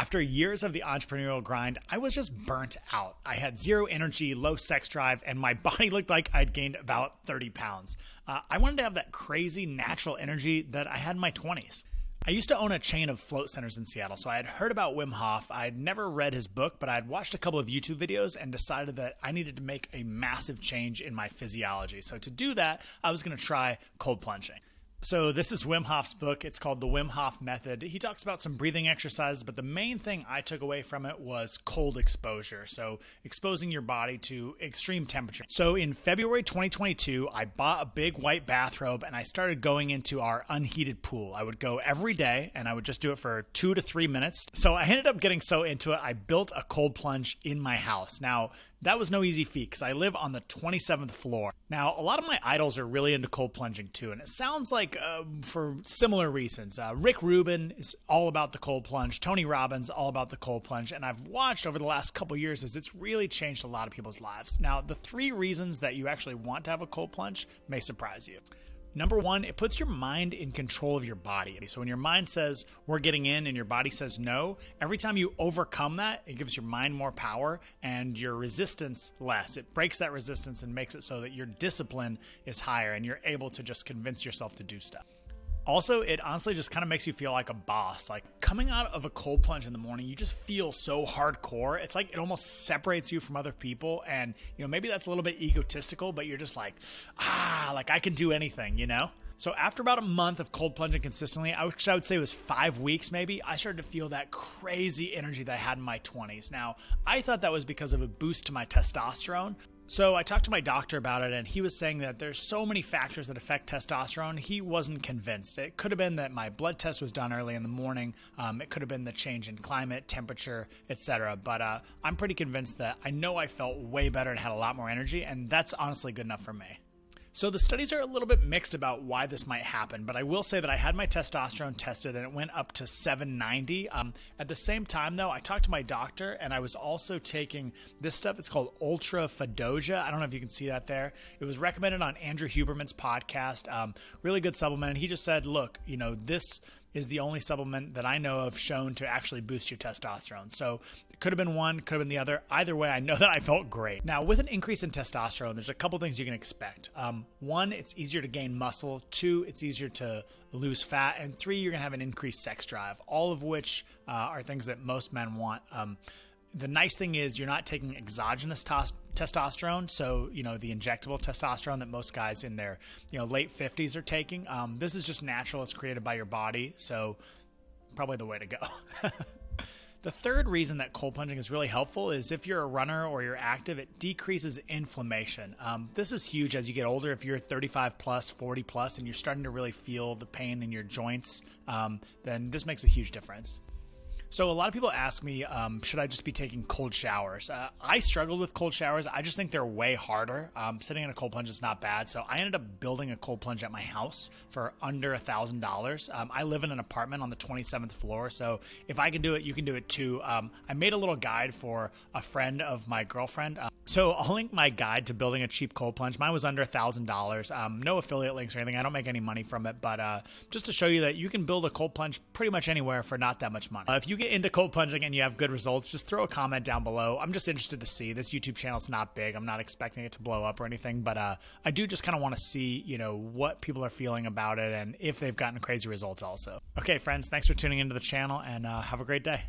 After years of the entrepreneurial grind, I was just burnt out. I had zero energy, low sex drive, and my body looked like I'd gained about 30 pounds. I wanted to have that crazy natural energy that I had in my 20s. I used to own a chain of float centers in Seattle, so I had heard about Wim Hof. I had never read his book, but I had watched a couple of YouTube videos and decided that I needed to make a massive change in my physiology. So to do that, I was going to try cold plunging. So this is Wim Hof's book. It's called The Wim Hof Method. He talks about some breathing exercises, but the main thing I took away from it was cold exposure. So exposing your body to extreme temperature. So in February 2022, I bought a big white bathrobe and I started going into our unheated pool. I would go every day and I would just do it for 2 to 3 minutes. So I ended up getting so into it, I built a cold plunge in my house. Now, that was no easy feat because I live on the 27th floor. Now, a lot of my idols are really into cold plunging too, and it sounds like for similar reasons. Rick Rubin is all about the cold plunge. Tony Robbins, all about the cold plunge. And I've watched over the last couple years as it's really changed a lot of people's lives. Now, the 3 reasons that you actually want to have a cold plunge may surprise you. Number 1, it puts your mind in control of your body. So when your mind says, we're getting in, and your body says no, every time you overcome that, it gives your mind more power and your resistance less. It breaks that resistance and makes it so that your discipline is higher and you're able to just convince yourself to do stuff. Also, it honestly just kind of makes you feel like a boss. Like coming out of a cold plunge in the morning, you just feel so hardcore. It's like it almost separates you from other people. And, maybe that's a little bit egotistical, but you're just like I can do anything, So after about a month of cold plunging consistently, I would say it was 5 weeks maybe, I started to feel that crazy energy that I had in my 20s. Now, I thought that was because of a boost to my testosterone. So I talked to my doctor about it, and he was saying that there's so many factors that affect testosterone. He wasn't convinced. It could have been that my blood test was done early in the morning. It could have been the change in climate, temperature, etc. But I'm pretty convinced that I know I felt way better and had a lot more energy, and that's honestly good enough for me. So the studies are a little bit mixed about why this might happen, but I will say that I had my testosterone tested and it went up to 790. At the same time, though, I talked to my doctor and I was also taking this stuff. It's called Ultra Fadogia. I don't know if you can see that there. It was recommended on Andrew Huberman's podcast. Really good supplement. And he just said, look, this is the only supplement that I know of shown to actually boost your testosterone. So it could have been one, could have been the other. Either way, I know that I felt great. Now, with an increase in testosterone, there's a couple things you can expect. 1, it's easier to gain muscle. 2, it's easier to lose fat. And 3, you're going to have an increased sex drive, all of which are things that most men want. The nice thing is you're not taking exogenous testosterone, so the injectable testosterone that most guys in their late 50s are taking. This is just natural. It's created by your body, so probably the way to go. The third reason that cold plunging is really helpful is if you're a runner or you're active, it decreases inflammation. This is huge as you get older. If you're 35 plus, 40 plus, and you're starting to really feel the pain in your joints, then this makes a huge difference. So a lot of people ask me, should I just be taking cold showers? I struggled with cold showers. I just think they're way harder. Sitting in a cold plunge is not bad. So I ended up building a cold plunge at my house for under $1,000. I live in an apartment on the 27th floor. So if I can do it, you can do it too. I made a little guide for a friend of my girlfriend. So I'll link my guide to building a cheap cold plunge. Mine was under $1,000. No affiliate links or anything. I don't make any money from it, but just to show you that you can build a cold plunge pretty much anywhere for not that much money. If you get into cold plunging and you have good results, just throw a comment down below. I'm just interested to see. This YouTube channel is not big. I'm not expecting it to blow up or anything, but I do just kind of want to see, what people are feeling about it and if they've gotten crazy results also. Okay, friends, thanks for tuning into the channel and have a great day.